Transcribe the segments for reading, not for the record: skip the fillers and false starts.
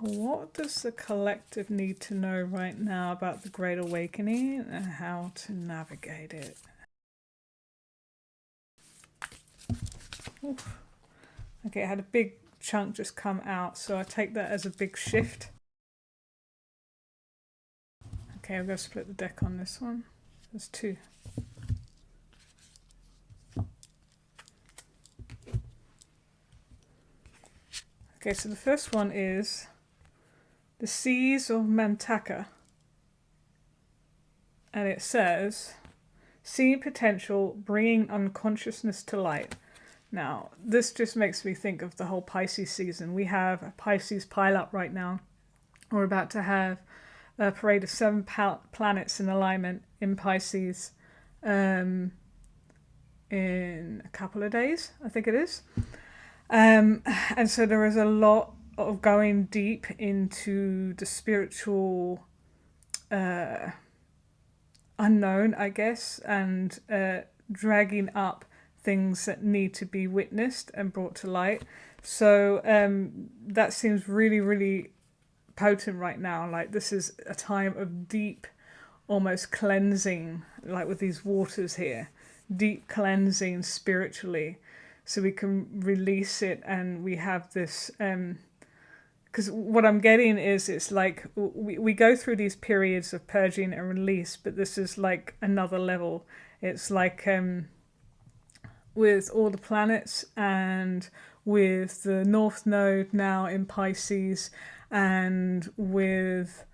what does the collective need to know right now about the Great Awakening and how to navigate it? Oof. Okay, I had a big chunk just come out, so I take that as a big shift. Okay, I'm going to split the deck on this one. There's two. Okay, so the first one is the Seas of Mantaka. And it says, seeing potential, bringing unconsciousness to light. Now, this just makes me think of the whole Pisces season. We have a Pisces pile up right now. We're about to have a parade of 7 planets in alignment in Pisces in a couple of days, I think it is. And so there is a lot of going deep into the spiritual unknown, I guess, and dragging up things that need to be witnessed and brought to light. So that seems really, really potent right now. Like, this is a time of deep, almost cleansing, like with these waters here, deep cleansing spiritually, so we can release it. And we have this because what I'm getting is, it's like we go through these periods of purging and release, but this is like another level. It's like with all the planets and with the North Node now in Pisces, and with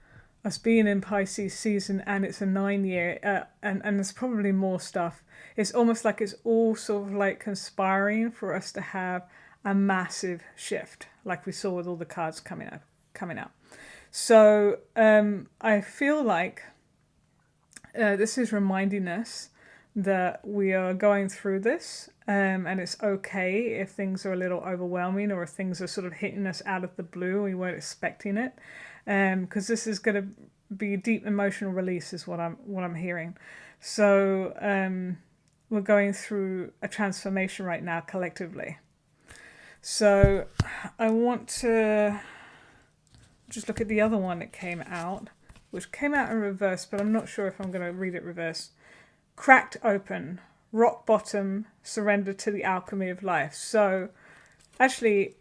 us being in Pisces season, and it's a 9-year, and there's probably more stuff. It's almost like it's all sort of like conspiring for us to have a massive shift, like we saw with all the cards coming out. So I feel like this is reminding us that we are going through this, and it's okay if things are a little overwhelming, or if things are sort of hitting us out of the blue, we weren't expecting it, because this is going to be deep emotional release, is what I'm hearing. So we're going through a transformation right now collectively. So I want to just look at the other one that came out, which came out in reverse, but I'm not sure if I'm going to read it reverse. Cracked open, rock bottom, surrender to the alchemy of life. So actually,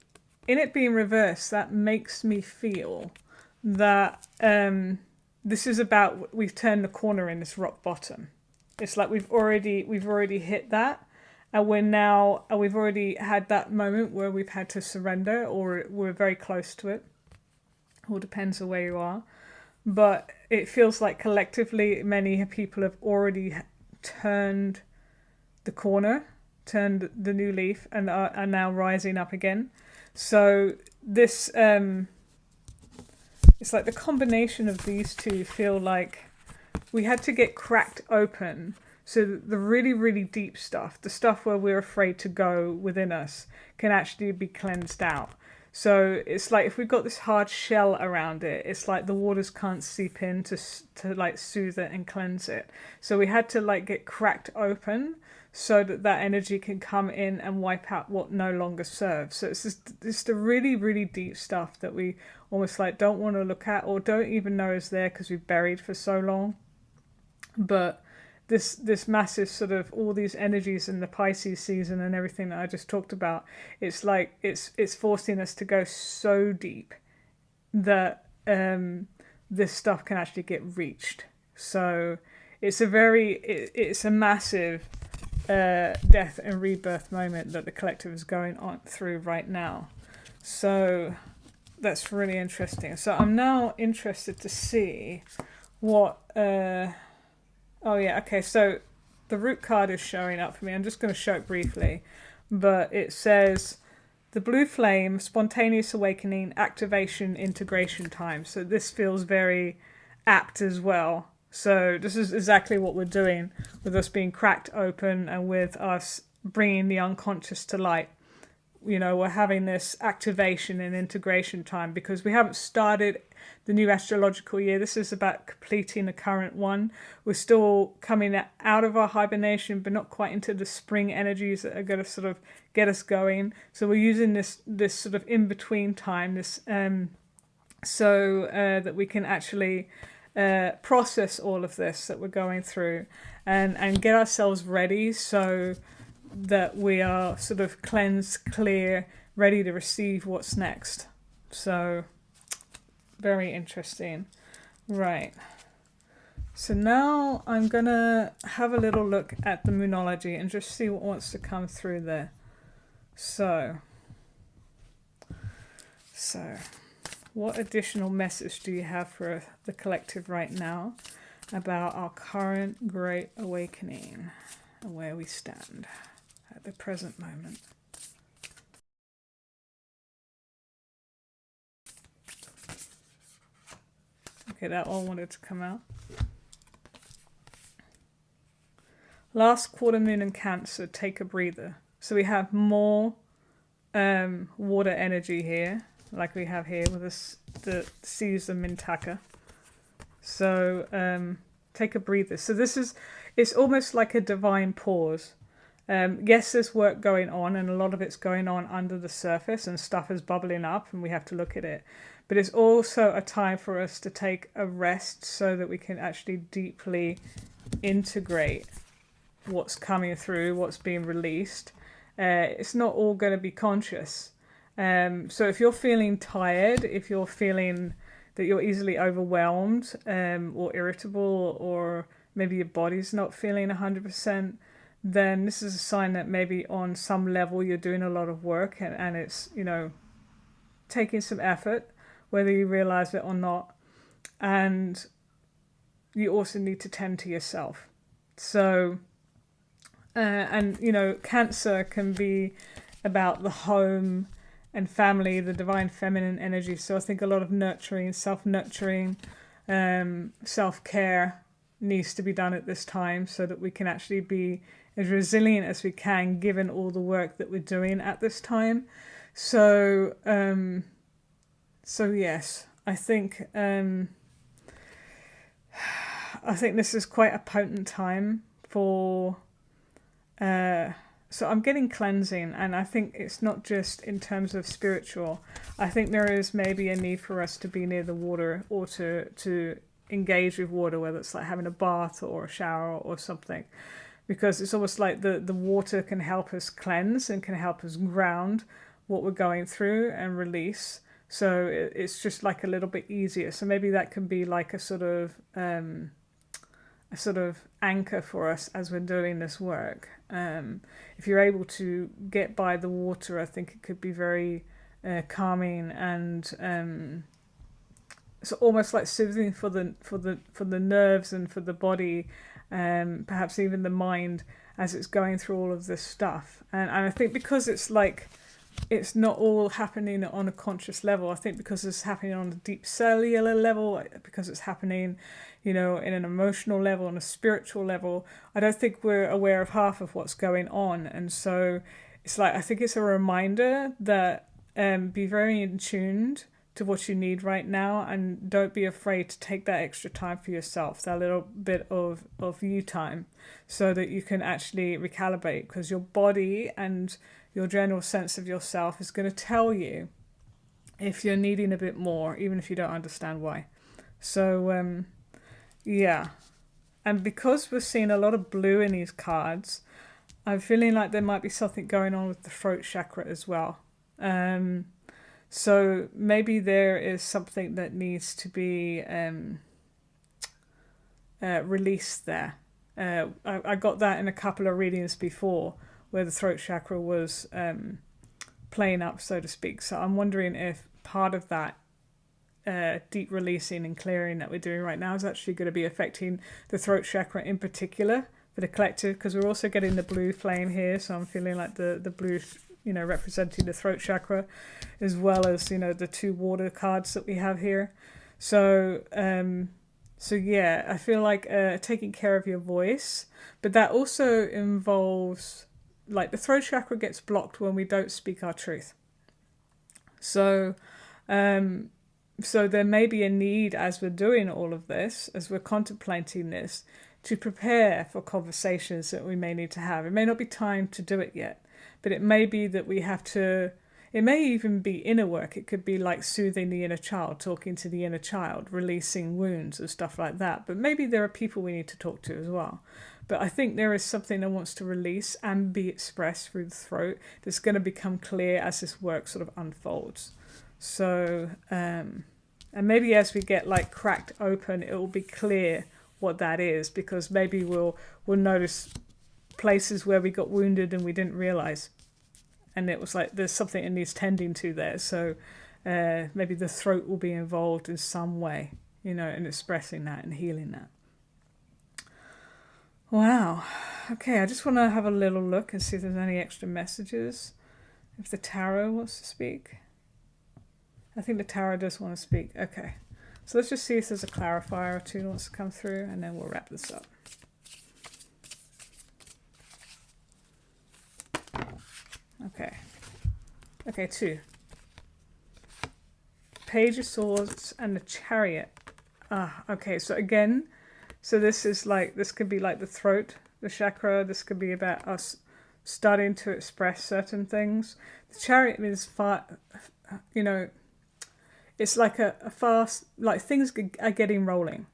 in it being reversed, that makes me feel that this is about, we've turned the corner in this rock bottom. It's like we've already hit that. And we've already had that moment where we've had to surrender, or we're very close to it. All depends on where you are. But it feels like collectively many people have already turned the corner, turned the new leaf, and are now rising up again. So this, it's like the combination of these two feel like we had to get cracked open. So the really, really deep stuff, the stuff where we're afraid to go within us, can actually be cleansed out. So it's like if we've got this hard shell around it, it's like the waters can't seep in to like soothe it and cleanse it. So we had to like get cracked open so that that energy can come in and wipe out what no longer serves. So it's the really, really deep stuff that we almost like don't want to look at, or don't even know is there because we've buried for so long. But this massive sort of all these energies in the Pisces season and everything that I just talked about, it's like it's forcing us to go so deep that this stuff can actually get reached. So it's a massive death and rebirth moment that the collective is going on through right now. So that's really interesting. So I'm now interested to see what oh yeah, okay, so the root card is showing up for me. I'm just going to show it briefly. But it says, the blue flame, spontaneous awakening, activation, integration time. So this feels very apt as well. So this is exactly what we're doing with us being cracked open and with us bringing the unconscious to light. You know, we're having this activation and integration time because we haven't started the new astrological year. This is about completing the current one. We're still coming out of our hibernation, but not quite into the spring energies that are going to sort of get us going. So we're using this sort of in-between time, this so that we can actually process all of this that we're going through, and get ourselves ready so that we are sort of cleansed, clear, ready to receive what's next. So very interesting. Right. So now I'm going to have a little look at the Moonology and just see what wants to come through there. So what additional message do you have for the collective right now about our current Great Awakening and where we stand at the present moment? Okay, that all wanted to come out. Last quarter moon in Cancer, take a breather. So we have more water energy here, like we have here with this, the Seas of Mintaka. So take a breather. So it's almost like a divine pause. Yes, there's work going on, and a lot of it's going on under the surface, and stuff is bubbling up, and we have to look at it. But it's also a time for us to take a rest so that we can actually deeply integrate what's coming through, what's being released. It's not all going to be conscious. So if you're feeling tired, if you're feeling that you're easily overwhelmed or irritable, or maybe your body's not feeling 100%, then this is a sign that maybe on some level you're doing a lot of work, and it's, you know, taking some effort, whether you realize it or not. And you also need to tend to yourself. So and you know, Cancer can be about the home and family, the divine feminine energy. So I think a lot of nurturing, self-nurturing, self-care needs to be done at this time, so that we can actually be as resilient as we can, given all the work that we're doing at this time. So yes, I think this is quite a potent time for so I'm getting cleansing, and I think it's not just in terms of spiritual. I think there is maybe a need for us to be near the water, or to engage with water, whether it's like having a bath or a shower or something, because it's almost like the water can help us cleanse and can help us ground what we're going through and release. So it's just like a little bit easier. So maybe that can be like a sort of anchor for us as we're doing this work. If you're able to get by the water, I think it could be very calming, and so almost like soothing for the nerves and for the body, perhaps even the mind, as it's going through all of this stuff. And I think because it's like, it's not all happening on a conscious level. I think because it's happening on a deep cellular level, because it's happening, you know, in an emotional level, on a spiritual level, I don't think we're aware of half of what's going on. And so it's like, I think it's a reminder that be very in tuned to what you need right now, and don't be afraid to take that extra time for yourself, that little bit of you time, so that you can actually recalibrate, because your body and your general sense of yourself is going to tell you if you're needing a bit more, even if you don't understand why. So yeah, and because we're seeing a lot of blue in these cards, I'm feeling like there might be something going on with the throat chakra as well. So maybe there is something that needs to be released there. I got that in a couple of readings before, where the throat chakra was playing up, so to speak. So I'm wondering if part of that deep releasing and clearing that we're doing right now is actually going to be affecting the throat chakra in particular for the collective, because we're also getting the blue flame here. So I'm feeling like the blue, you know, representing the throat chakra, as well as, you know, the two water cards that we have here. So yeah, I feel like taking care of your voice, but that also involves, like, the throat chakra gets blocked when we don't speak our truth. So so there may be a need, as we're doing all of this, as we're contemplating this, to prepare for conversations that we may need to have. It may not be time to do it yet, but it may be that we have to, It may even be inner work. It could be like soothing the inner child, talking to the inner child, releasing wounds and stuff like that. But maybe there are people we need to talk to as well. But I think there is something that wants to release and be expressed through the throat that's going to become clear as this work sort of unfolds. So, and maybe as we get like cracked open, it will be clear what that is, because maybe we'll notice places where we got wounded and we didn't realize. And it was like there's something it needs tending to there. So maybe the throat will be involved in some way, in expressing that and healing that. Wow. Okay, I just want to have a little look and see if there's any extra messages. If the tarot wants to speak. I think the tarot does want to speak. Okay. So let's just see if there's a clarifier or two that wants to come through, and then we'll wrap this up. Okay. Okay, 2. Page of Swords and the Chariot. Okay, so again, so this is like, this could be like the throat, the chakra. This could be about us starting to express certain things. The Chariot means it's like a fast, like things are getting rolling.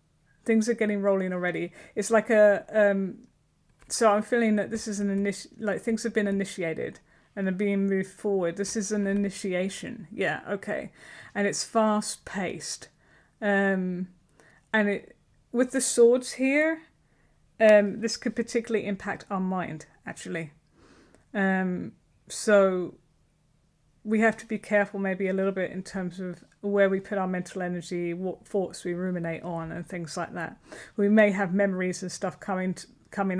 Things are getting rolling already. It's like so I'm feeling that this is like things have been initiated and are being moved forward. This is an initiation. Yeah, okay. And it's fast paced. And it, with the swords here, this could particularly impact our mind, actually. So we have to be careful maybe a little bit in terms of where we put our mental energy, what thoughts we ruminate on and things like that. We may have memories and stuff coming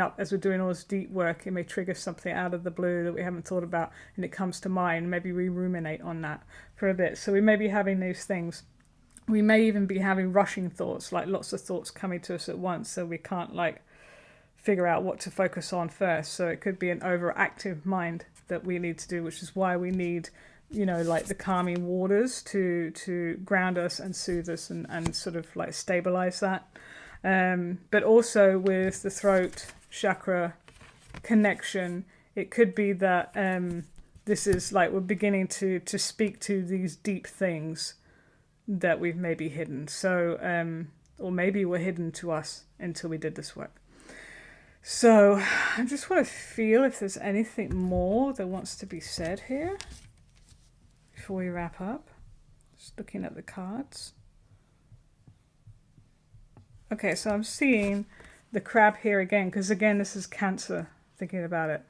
up as we're doing all this deep work. It may trigger something out of the blue that we haven't thought about, and it comes to mind. Maybe we ruminate on that for a bit. So we may be having these things. We may even be having rushing thoughts, like lots of thoughts coming to us at once, so we can't like figure out what to focus on first. So it could be an overactive mind that we need to do, which is why we need, like the calming waters to ground us and soothe us and sort of like stabilize that. But also with the throat chakra connection, it could be that this is like we're beginning to speak to these deep things that we've maybe hidden. So, or maybe were hidden to us until we did this work. So I just want to feel if there's anything more that wants to be said here before we wrap up. Just looking at the cards. Okay, so I'm seeing the crab here again, because again, this is Cancer, thinking about it,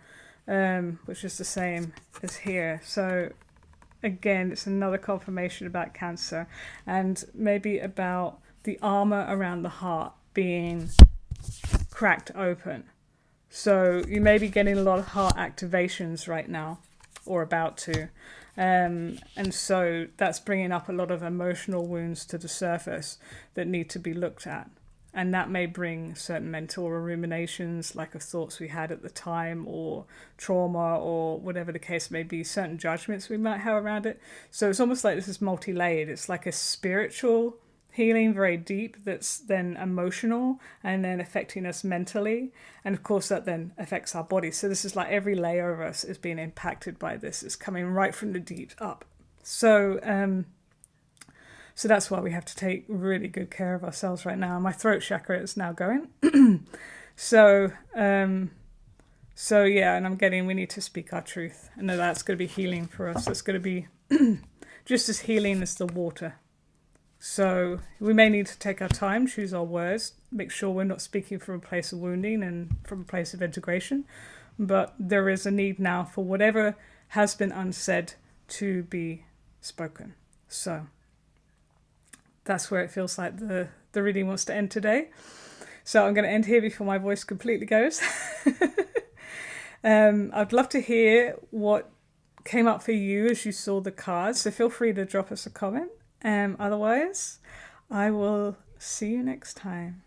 which is the same as here. So again, it's another confirmation about Cancer, and maybe about the armor around the heart being cracked open. So you may be getting a lot of heart activations right now, or about to. And so that's bringing up a lot of emotional wounds to the surface that need to be looked at. And that may bring certain mental ruminations, like of thoughts we had at the time, or trauma, or whatever the case may be, certain judgments we might have around it. So it's almost like this is multi-layered. It's like a spiritual healing, very deep, that's then emotional and then affecting us mentally. And of course that then affects our body. So this is like every layer of us is being impacted by this. It's coming right from the deep up. So that's why we have to take really good care of ourselves right now. My throat chakra is now going. So yeah, and I'm getting, we need to speak our truth. And that's going to be healing for us. It's going to be just as healing as the water. So we may need to take our time, choose our words, make sure we're not speaking from a place of wounding and from a place of integration. But there is a need now for whatever has been unsaid to be spoken. So that's where it feels like the reading wants to end today. So I'm going to end here before my voice completely goes. I'd love to hear what came up for you as you saw the cards. So feel free to drop us a comment. Otherwise, I will see you next time.